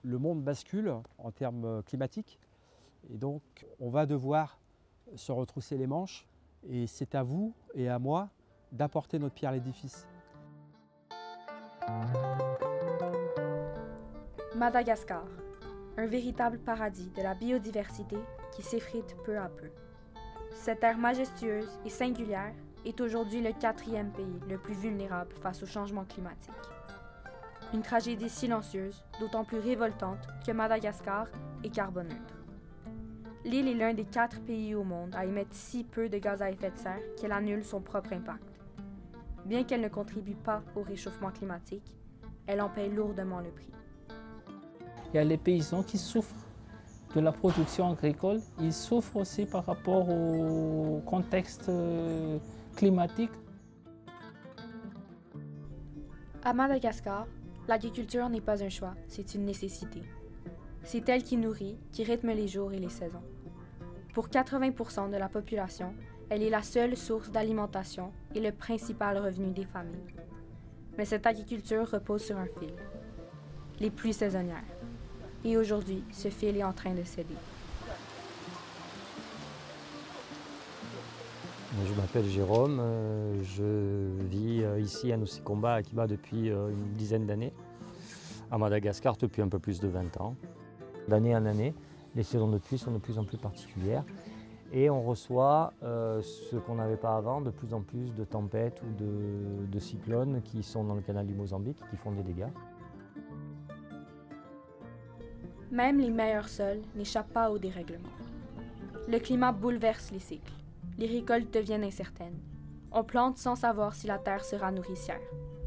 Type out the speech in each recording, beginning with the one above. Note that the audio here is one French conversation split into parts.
Le monde bascule en termes climatiques et donc on va devoir se retrousser les manches et c'est à vous et à moi d'apporter notre pierre à l'édifice. Madagascar, un véritable paradis de la biodiversité qui s'effrite peu à peu. Cette terre majestueuse et singulière est aujourd'hui le 4e pays le plus vulnérable face au changement climatique. Une tragédie silencieuse, d'autant plus révoltante que Madagascar est carboneutre. L'île est l'un des 4 pays au monde à émettre si peu de gaz à effet de serre qu'elle annule son propre impact. Bien qu'elle ne contribue pas au réchauffement climatique, elle en paie lourdement le prix. Il y a les paysans qui souffrent de la production agricole. Ils souffrent aussi par rapport au contexte climatique. À Madagascar, l'agriculture n'est pas un choix, c'est une nécessité. C'est elle qui nourrit, qui rythme les jours et les saisons. Pour 80% de la population, elle est la seule source d'alimentation et le principal revenu des familles. Mais cette agriculture repose sur un fil, les pluies saisonnières. Et aujourd'hui, ce fil est en train de céder. Je m'appelle Jérôme, je vis ici à Nusikomba, à Kiba depuis une dizaine d'années. À Madagascar depuis un peu plus de 20 ans. D'année en année, les saisons de pluie sont de plus en plus particulières. Et on reçoit ce qu'on n'avait pas avant, de plus en plus de tempêtes ou de cyclones qui sont dans le canal du Mozambique, qui font des dégâts. Même les meilleurs sols n'échappent pas au dérèglement. Le climat bouleverse les cycles. Les récoltes deviennent incertaines. On plante sans savoir si la terre sera nourricière.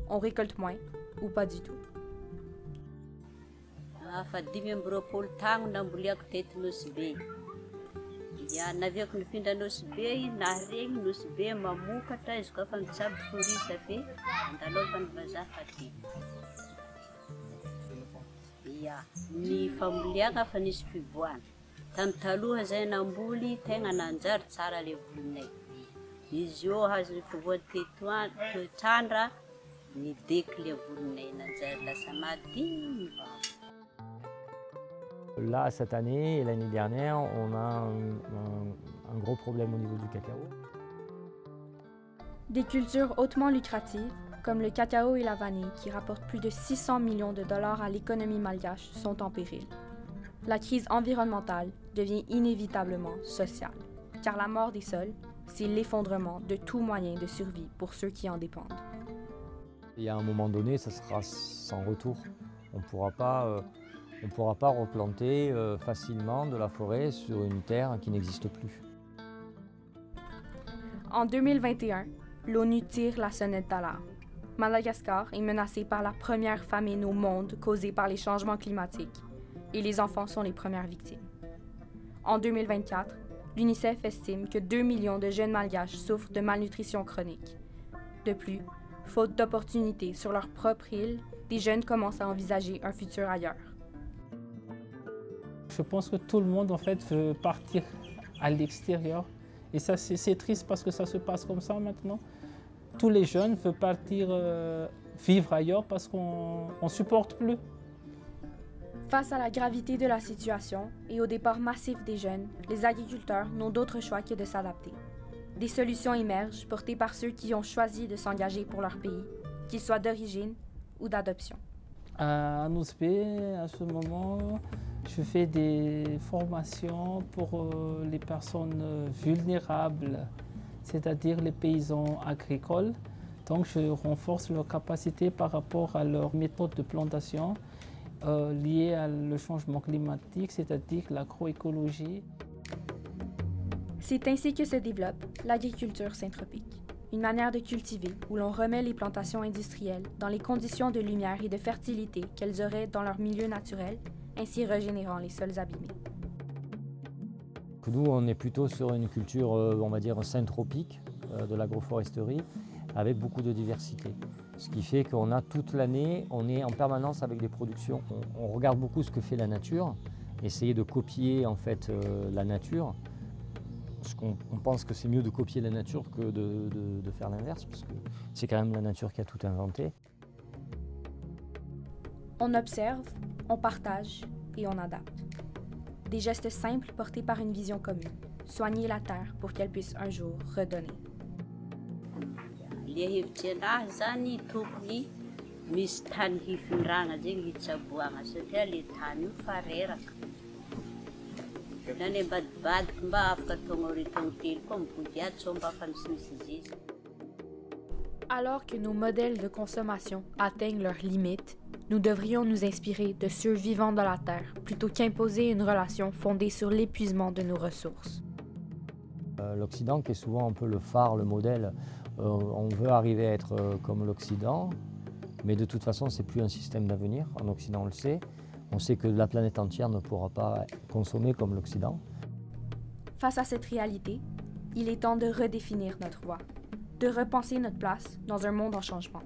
On récolte moins ou pas du tout. Fa 5 amby roapolo taogno namboleko teto Nosy Be. Ia naviako nifindra Nosy Be, naharegny Nosy Be mamokatra izy koa fa mitsabo forisa fe andalaovany vazaha faty. Ia, ny famoliagna fa nisy fivoana. Tamin'ny taloha zay namboly tegna nanjary tsara le volonay. Izy io azo fivoan-toetrandra nideky le volonay nanjary lasa madiny. Là, cette année et l'année dernière, on a un gros problème au niveau du cacao. Des cultures hautement lucratives, comme le cacao et la vanille, qui rapportent plus de 600 millions de dollars à l'économie malgache, sont en péril. La crise environnementale devient inévitablement sociale, car la mort des sols, c'est l'effondrement de tout moyen de survie pour ceux qui en dépendent. Et à un moment donné, ça sera sans retour. On ne pourra pas replanter facilement de la forêt sur une terre qui n'existe plus. En 2021, l'ONU tire la sonnette d'alarme. Madagascar est menacée par la première famine au monde causée par les changements climatiques et les enfants sont les premières victimes. En 2024, l'UNICEF estime que 2 millions de jeunes malgaches souffrent de malnutrition chronique. De plus, faute d'opportunités sur leur propre île, des jeunes commencent à envisager un futur ailleurs. Je pense que tout le monde en fait veut partir à l'extérieur. Et ça c'est triste parce que ça se passe comme ça maintenant. Tous les jeunes veulent partir vivre ailleurs parce qu'on ne supporte plus. Face à la gravité de la situation et au départ massif des jeunes, les agriculteurs n'ont d'autre choix que de s'adapter. Des solutions émergent portées par ceux qui ont choisi de s'engager pour leur pays, qu'ils soient d'origine ou d'adoption. À Nosy Be, à ce moment, je fais des formations pour les personnes vulnérables, c'est-à-dire les paysans agricoles. Donc je renforce leur capacité par rapport à leur méthode de plantation liée au changement climatique, c'est-à-dire l'agroécologie. C'est ainsi que se développe l'agriculture syntropique, une manière de cultiver où l'on remet les plantations industrielles dans les conditions de lumière et de fertilité qu'elles auraient dans leur milieu naturel, ainsi régénérant les sols abîmés. Nous, on est plutôt sur une culture, on va dire, syntropique de l'agroforesterie, avec beaucoup de diversité. Ce qui fait qu'on a toute l'année, on est en permanence avec des productions. On regarde beaucoup ce que fait la nature, essayer de copier en fait la nature. Parce qu'on pense que c'est mieux de copier la nature que de faire l'inverse, parce que c'est quand même la nature qui a tout inventé. On observe, On partage et on adapte. Des gestes simples portés par une vision commune. Soigner la terre pour qu'elle puisse un jour redonner. Le hevitry anahy zany tokony misy tany hifindrana zegny hitsaboana satria le tany io fa reraka. Na ny ambadibadiky mba afaka atao retogno telo koa mipody ady sao mba fa misimisy zizy. Alors que nos modèles de consommation atteignent leurs limites, nous devrions nous inspirer de ceux vivant dans la terre plutôt qu'imposer une relation fondée sur l'épuisement de nos ressources. L'Occident qui est souvent un peu le phare, le modèle, on veut arriver à être comme l'Occident, mais de toute façon c'est plus un système d'avenir. En Occident on le sait, on sait que la planète entière ne pourra pas consommer comme l'Occident. Face à cette réalité, il est temps de redéfinir notre voie, de repenser notre place dans un monde en changement.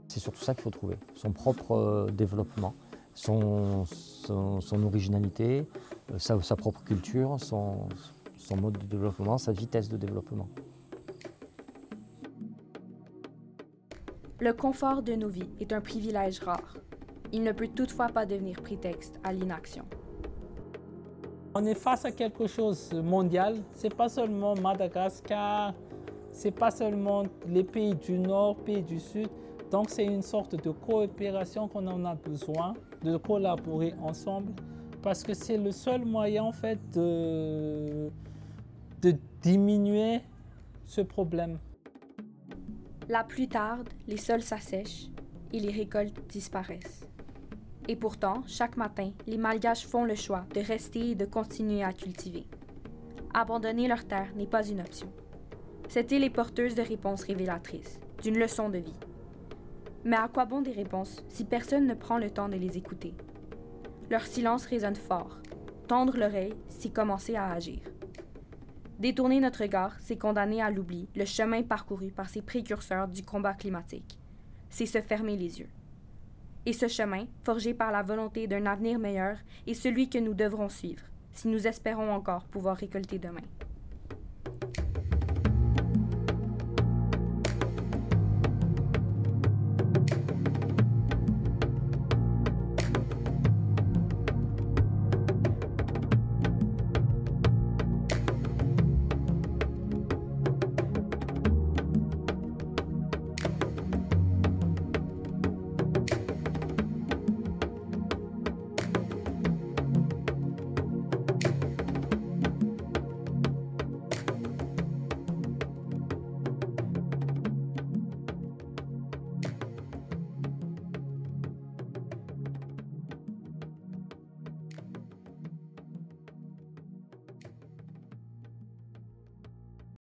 C'est surtout ça qu'il faut trouver, son propre développement, son originalité, sa propre culture, son mode de développement, sa vitesse de développement. Le confort de nos vies est un privilège rare. Il ne peut toutefois pas devenir prétexte à l'inaction. On est face à quelque chose de mondial. Ce n'est pas seulement Madagascar, ce n'est pas seulement les pays du Nord, pays du Sud. Donc c'est une sorte de coopération qu'on en a besoin, de collaborer ensemble, parce que c'est le seul moyen en fait de diminuer ce problème. La pluie tarde, les sols s'assèchent et les récoltes disparaissent. Et pourtant, chaque matin, les Malgaches font le choix de rester et de continuer à cultiver. Abandonner leur terre n'est pas une option. Cette île est porteuse de réponses révélatrices, d'une leçon de vie. Mais à quoi bon des réponses si personne ne prend le temps de les écouter? Leur silence résonne fort. Tendre l'oreille, c'est commencer à agir. Détourner notre regard, c'est condamner à l'oubli le chemin parcouru par ces précurseurs du combat climatique. C'est se fermer les yeux. Et ce chemin, forgé par la volonté d'un avenir meilleur, est celui que nous devrons suivre, si nous espérons encore pouvoir récolter demain.